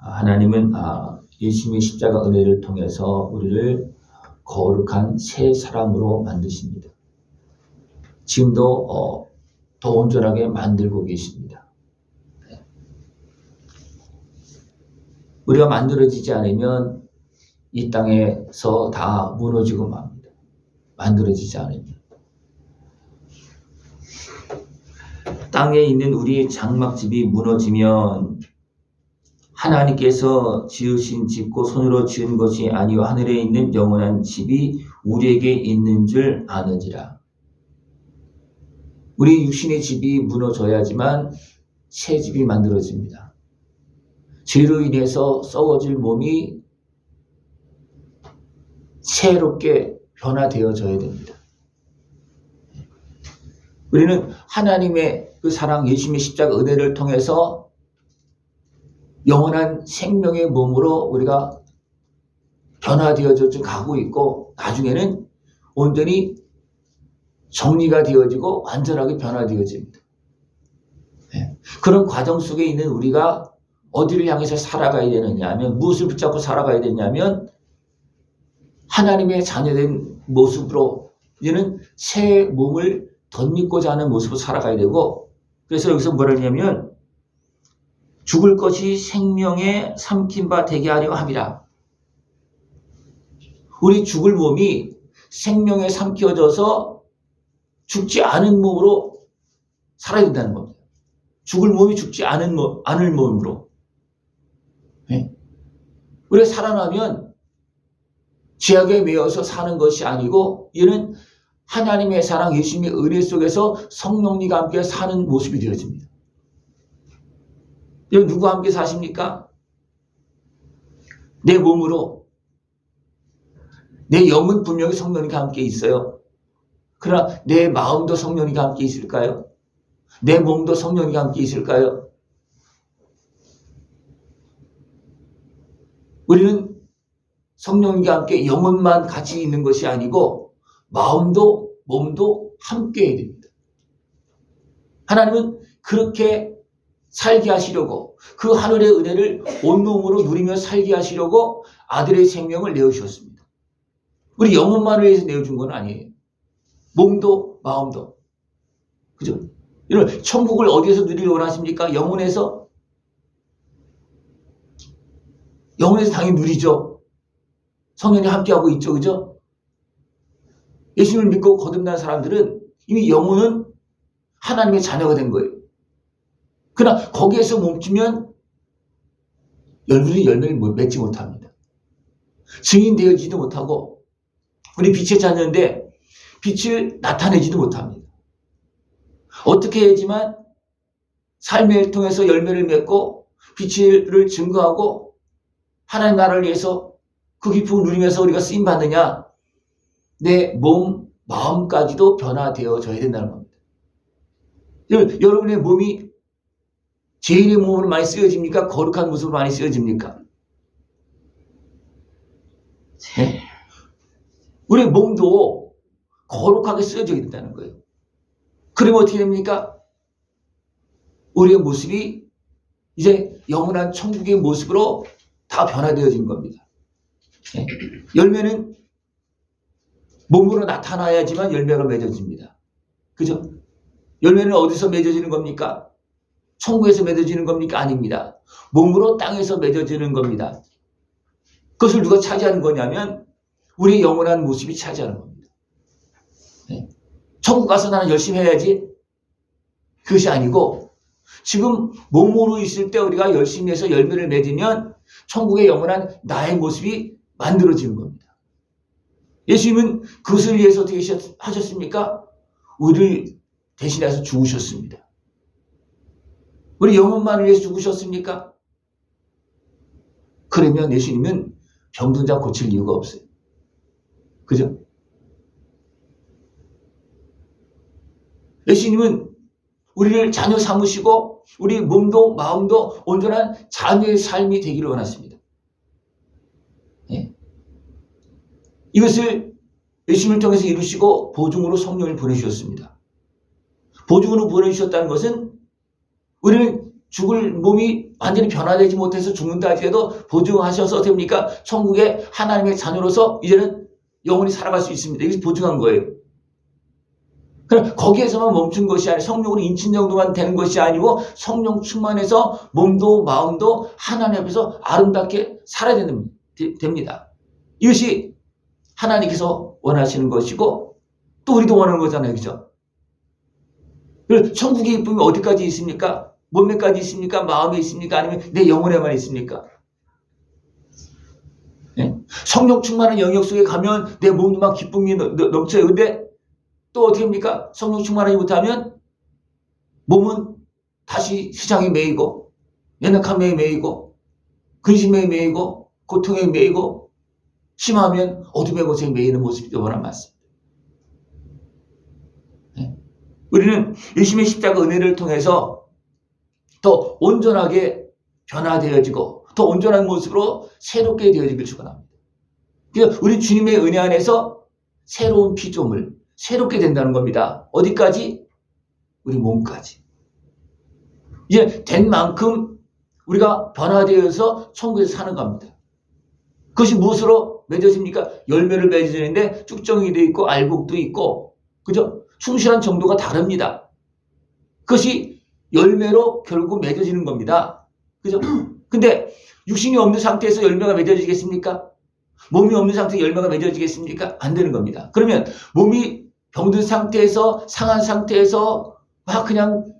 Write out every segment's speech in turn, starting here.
하나님은 예수님의 십자가 은혜를 통해서 우리를 거룩한 새 사람으로 만드십니다. 지금도 더 온전하게 만들고 계십니다. 우리가 만들어지지 않으면 이 땅에서 다 무너지고 맙니다. 만들어지지 않으면. 땅에 있는 우리의 장막집이 무너지면 하나님께서 지으신 집고 손으로 지은 것이 아니요 하늘에 있는 영원한 집이 우리에게 있는 줄 아느니라. 우리 육신의 집이 무너져야지만 새 집이 만들어집니다. 죄로 인해서 썩어질 몸이 새롭게 변화되어져야 됩니다. 우리는 하나님의 그 사랑, 예수님의 십자가 은혜를 통해서 영원한 생명의 몸으로 우리가 변화되어져 가고 있고, 나중에는 온전히 정리가 되어지고 완전하게 변화되어집니다. 그런 과정 속에 있는 우리가 어디를 향해서 살아가야 되느냐 하면, 무엇을 붙잡고 살아가야 되냐면 하나님의 자녀된 모습으로 이제는 새 몸을 덧입고자 하는 모습으로 살아가야 되고, 그래서 여기서 뭐라 하냐면 죽을 것이 생명에 삼킨 바 되게 하려 함이라. 우리 죽을 몸이 생명에 삼켜져서 죽지 않은 몸으로 살아야 된다는 겁니다. 죽을 몸이 죽지 않을 몸으로. 우리가 살아나면 죄악에 매여서 사는 것이 아니고, 이는 하나님의 사랑, 예수님의 은혜 속에서 성령님과 함께 사는 모습이 되어집니다. 여러분, 누구와 함께 사십니까? 내 몸으로. 내 영은 분명히 성령님과 함께 있어요. 그러나 내 마음도 성령님과 함께 있을까요? 내 몸도 성령님과 함께 있을까요? 우리는 성령님과 함께 영혼만 같이 있는 것이 아니고 마음도 몸도 함께 해야 됩니다. 하나님은 그렇게 살게 하시려고, 그 하늘의 은혜를 온몸으로 누리며 살게 하시려고 아들의 생명을 내어주셨습니다. 우리 영혼만을 위해서 내어준 건 아니에요. 몸도 마음도. 그죠? 여러분, 천국을 어디에서 누리려고 원하십니까? 영혼에서? 영혼에서 당연히 누리죠. 성령이 함께하고 있죠. 그죠? 예수님을 믿고 거듭난 사람들은 이미 영혼은 하나님의 자녀가 된 거예요. 그러나 거기에서 멈추면 열매를 맺지 못합니다. 증인되어지지도 못하고, 우리 빛의 자녀인데 빛을 나타내지도 못합니다. 어떻게 해야지만 삶을 통해서 열매를 맺고 빛을 증거하고 하나님 나라를 위해서 그 기쁨을 누리면서 우리가 쓰임받느냐? 내 몸, 마음까지도 변화되어져야 된다는 겁니다. 여러분의 몸이 죄인의 몸으로 많이 쓰여집니까? 거룩한 모습으로 많이 쓰여집니까? 우리 몸도 거룩하게 쓰여져야 된다는 거예요. 그러면 어떻게 됩니까? 우리의 모습이 이제 영원한 천국의 모습으로 다 변화되어진 겁니다. 열매는 몸으로 나타나야지만 열매가 맺어집니다. 그죠? 열매는 어디서 맺어지는 겁니까? 천국에서 맺어지는 겁니까? 아닙니다. 몸으로 땅에서 맺어지는 겁니다. 그것을 누가 차지하는 거냐면 우리의 영원한 모습이 차지하는 겁니다. 천국 가서 나는 열심히 해야지. 그것이 아니고 지금 몸으로 있을 때 우리가 열심히 해서 열매를 맺으면 천국의 영원한 나의 모습이 만들어지는 겁니다. 예수님은 그것을 위해서 어떻게 하셨습니까? 우리를 대신해서 죽으셨습니다. 우리 영혼만을 위해서 죽으셨습니까? 그러면 예수님은 병든 자 고칠 이유가 없어요. 그죠? 예수님은 우리를 자녀 삼으시고 우리 몸도 마음도 온전한 자녀의 삶이 되기를 원하십니다. 이것을 예수님을 통해서 이루시고 보증으로 성령을 보내주셨습니다. 보증으로 보내주셨다는 것은 우리는 죽을 몸이 완전히 변화되지 못해서 죽는다 할지라도 보증하셔서 됩니까? 천국의 하나님의 자녀로서 이제는 영원히 살아갈 수 있습니다. 이게 보증한 거예요. 그럼 거기에서만 멈춘 것이 아니라 성령으로 인친 정도만 되는 것이 아니고 성령 충만해서 몸도 마음도 하나님 앞에서 아름답게 살아야 됩니다. 이것이 하나님께서 원하시는 것이고 또 우리도 원하는 거잖아요. 그죠? 천국의 기쁨이 어디까지 있습니까? 몸에까지 있습니까? 마음에 있습니까? 아니면 내 영혼에만 있습니까? 네? 성령 충만한 영역 속에 가면 내 몸도 막 기쁨이 넘쳐요. 근데 또 어떻게 합니까? 성령 충만하지 못하면 몸은 다시 시장에 매이고 연약함에 매이고 근심에 매이고 고통에 매이고 심하면 어둠의 곳에 매이는 모습이 워낙 많습니다. 네? 우리는 예수님의 십자가 은혜를 통해서 더 온전하게 변화되어지고 더 온전한 모습으로 새롭게 되어지길 축원합니다. 그래서 우리 주님의 은혜 안에서 새로운 피조물, 새롭게 된다는 겁니다. 어디까지? 우리 몸까지. 이제 된 만큼 우리가 변화되어서 천국에서 사는 겁니다. 그것이 무엇으로 맺어집니까? 열매를 맺어지는데 쭉정이도 있고 알곡도 있고, 그죠? 충실한 정도가 다릅니다. 그것이 열매로 결국 맺어지는 겁니다. 그죠? 근데 육신이 없는 상태에서 열매가 맺어지겠습니까? 몸이 없는 상태에서 열매가 맺어지겠습니까? 안 되는 겁니다. 그러면 몸이 병든 상태에서 상한 상태에서 막 그냥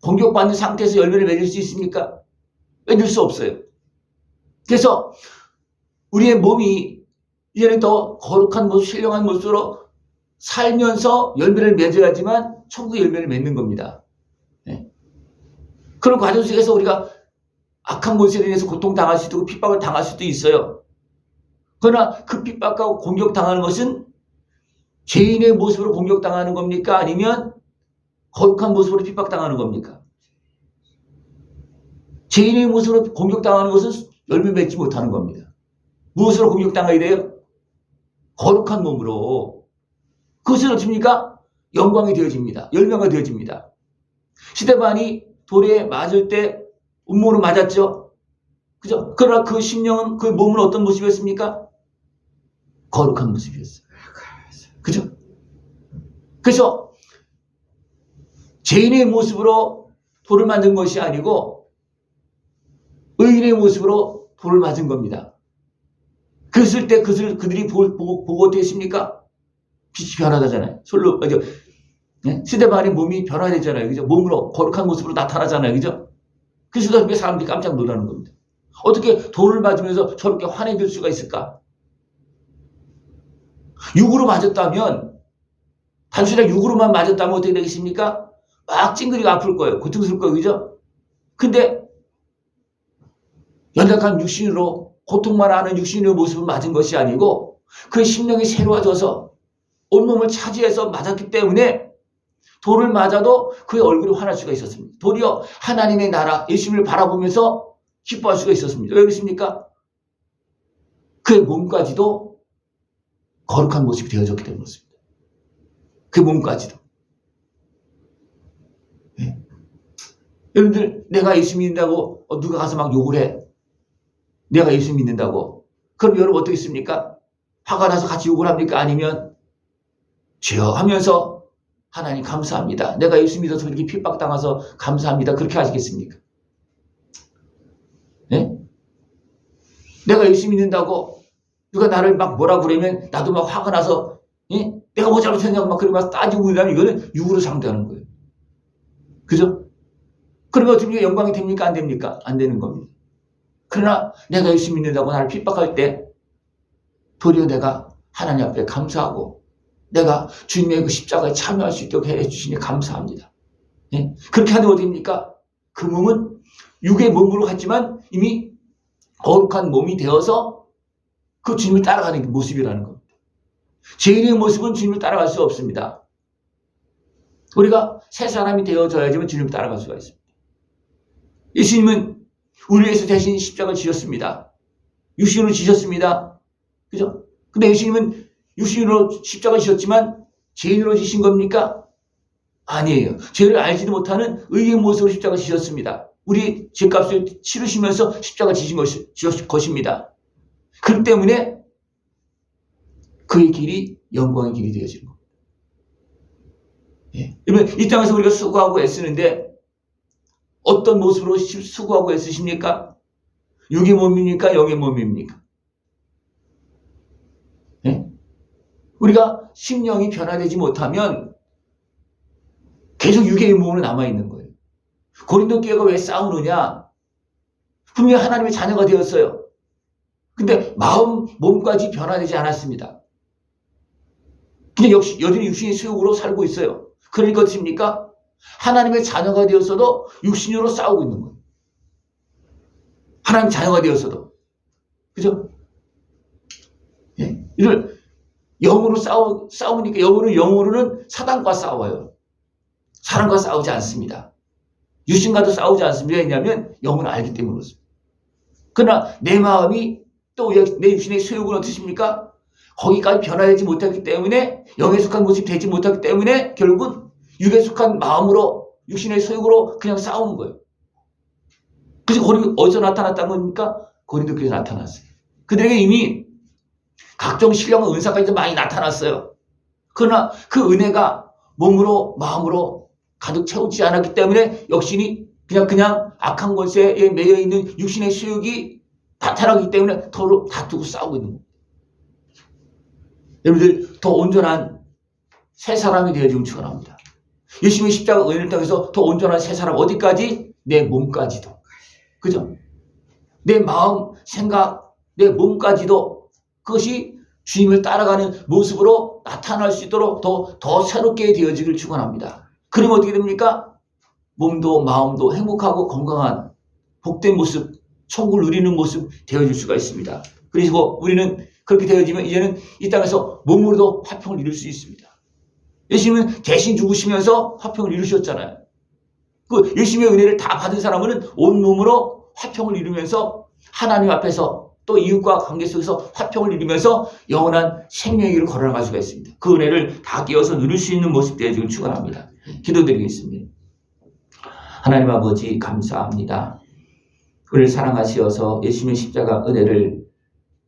공격받는 상태에서 열매를 맺을 수 있습니까? 맺을 수 없어요. 그래서 우리의 몸이 이제는 더 거룩한 모습, 신령한 모습으로 살면서 열매를 맺어야지만 천국의 열매를 맺는 겁니다. 네. 그런 과정 속에서 우리가 악한 것에 인해서 고통당할 수도 있고 핍박을 당할 수도 있어요. 그러나 그 핍박과 공격당하는 것은 죄인의 모습으로 공격당하는 겁니까? 아니면 거룩한 모습으로 핍박당하는 겁니까? 죄인의 모습으로 공격당하는 것은 열매 맺지 못하는 겁니다. 무엇으로 공격당하게 돼요? 거룩한 몸으로. 그것은 어떻습니까? 영광이 되어집니다. 열매가 되어집니다. 스데반이 돌에 맞을 때 음모로 맞았죠. 그죠? 그러나 그 심령은, 그 몸은 어떤 모습이었습니까? 거룩한 모습이었어요. 그죠? 그래서 죄인의 모습으로 돌을 맞은 것이 아니고 의인의 모습으로 돌을 맞은 겁니다. 그랬을 때 그들이 보고 어떻게 했습니까? 빛이 변하다잖아요. 솔로, 네? 스데반의 몸이 변화되잖아요. 그죠? 몸으로, 거룩한 모습으로 나타나잖아요. 그죠? 그래서 사람들이 깜짝 놀라는 겁니다. 어떻게 돌을 맞으면서 저렇게 환해질 수가 있을까? 육으로 맞았다면, 단순하게 육으로만 맞았다면 어떻게 되겠습니까? 막 찡그리고 아플 거예요. 고통스러울 거예요. 그죠? 근데, 연약한 육신으로, 고통만 하는 육신의 모습을 맞은 것이 아니고, 그의 심령이 새로워져서 온몸을 차지해서 맞았기 때문에 돌을 맞아도 그의 얼굴이 환할 수가 있었습니다. 도리어 하나님의 나라, 예수님을 바라보면서 기뻐할 수가 있었습니다. 왜 그렇습니까? 그의 몸까지도 거룩한 모습이 되어졌기 때문이었습니다. 그 몸까지도. 네. 여러분들, 내가 예수 믿는다고 누가 가서 막 욕을 해. 내가 예수 믿는다고. 그럼 여러분 어떻게 했습니까? 화가 나서 같이 욕을 합니까? 아니면 주여 하면서 하나님 감사합니다. 내가 예수 믿어서 이렇게 핍박당해서 감사합니다. 그렇게 하시겠습니까? 네? 내가 예수 믿는다고 누가 나를 막 뭐라 그러면 나도 막 화가 나서 예? 내가 뭐 잘못했냐고 막 그러고 막 따지고 그러면 이거는 육으로 상대하는 거예요. 그죠? 그러면 어떻게 영광이 됩니까? 안 됩니까? 안 되는 겁니다. 그러나 내가 예수 믿는다고 나를 핍박할 때 도리어 내가 하나님 앞에 감사하고 내가 주님의 그 십자가에 참여할 수 있도록 해주시니 감사합니다. 예? 그렇게 하는 어디입니까? 그 몸은 육의 몸으로 갔지만 이미 거룩한 몸이 되어서 그 주님을 따라가는 모습이라는 겁니다. 죄인의 모습은 주님을 따라갈 수 없습니다. 우리가 새 사람이 되어져야지만 주님을 따라갈 수가 있습니다. 예수님은 우리 위해서 대신 십자가를 지셨습니다. 육신으로 지셨습니다. 그죠? 근데 예수님은 육신으로 십자가를 지셨지만 죄인으로 지신 겁니까? 아니에요. 죄를 알지도 못하는 의의 모습으로 십자가를 지셨습니다. 우리 죄값을 치르시면서 십자가 지신 것입니다. 그렇기 때문에 그의 길이 영광의 길이 되어지는 겁니다. 예. 여러분, 이 땅에서 우리가 수고하고 애쓰는데 어떤 모습으로 수고하고 애쓰십니까? 육의 몸입니까? 영의 몸입니까? 예? 우리가 심령이 변화되지 못하면 계속 육의 몸으로 남아있는 거예요. 고린도 교회가 왜 싸우느냐? 분명히 하나님의 자녀가 되었어요. 근데 마음, 몸까지 변화되지 않았습니다. 그냥 역시 여전히 육신의 수욕으로 살고 있어요. 그러니까 어떻습니까? 하나님의 자녀가 되었어도 육신으로 싸우고 있는 거예요. 하나님 자녀가 되었어도. 그죠? 예? 이를 영으로 싸우니까 영으로는 사단과 싸워요. 사람과 싸우지 않습니다. 육신과도 싸우지 않습니다. 왜냐하면 영을 알기 때문에 그렇습니다. 그러나 내 마음이 또 내 육신의 소욕은 어떠십니까? 거기까지 변화되지 못하기 때문에 영에 속한 모습이 되지 못하기 때문에 결국은 육에 속한 마음으로 육신의 소욕으로 그냥 싸우는 거예요. 그래서 어디서 나타났다는 겁니까? 고린도 교회에서 나타났어요. 그들에게 이미 각종 신령한 은사까지 많이 나타났어요. 그러나 그 은혜가 몸으로 마음으로 가득 채우지 않았기 때문에 역시 그냥 악한 권세에 매여 있는 육신의 수욕이 나타나기 때문에 서로 다투고 싸우고 있는 겁니다. 여러분들 더 온전한 새 사람이 되어지면 축원합니다. 예수님의 십자가 은혜를 통해서 더 온전한 새 사람 어디까지? 내 몸까지도. 그죠? 내 마음, 생각, 내 몸까지도 그것이 주님을 따라가는 모습으로 나타날 수 있도록 더 새롭게 되어지길 축원합니다. 그러면 어떻게 됩니까? 몸도 마음도 행복하고 건강한 복된 모습, 천국을 누리는 모습 되어질 수가 있습니다. 그리고 우리는 그렇게 되어지면 이제는 이 땅에서 몸으로도 화평을 이룰 수 있습니다. 예수님은 대신 죽으시면서 화평을 이루셨잖아요. 그 예수님의 은혜를 다 받은 사람은 온 몸으로 화평을 이루면서 하나님 앞에서 또 이웃과 관계 속에서 화평을 이루면서 영원한 생명의 길을 걸어나갈 수가 있습니다. 그 은혜를 다 깨어서 누릴 수 있는 모습 되어지길 축원합니다. 기도드리겠습니다. 하나님 아버지 감사합니다. 우리를 사랑하시어서 예수님의 십자가 은혜를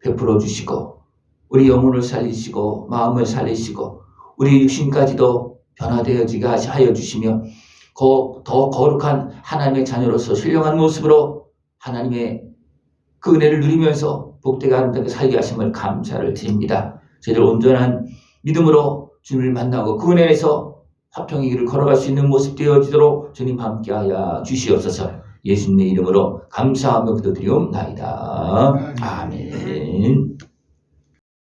베풀어 주시고 우리 영혼을 살리시고 마음을 살리시고 우리 육신까지도 변화되어지게 하여 주시며 더 거룩한 하나님의 자녀로서 신령한 모습으로 하나님의 그 은혜를 누리면서 복되게 아름답게 살게 하심을 감사를 드립니다. 저희들 온전한 믿음으로 주님을 만나고 그 은혜에서 화평의 길을 걸어갈 수 있는 모습 되어지도록 주님 함께하여 주시옵소서. 예수님의 이름으로 감사하며 기도드리옵나이다. 아멘.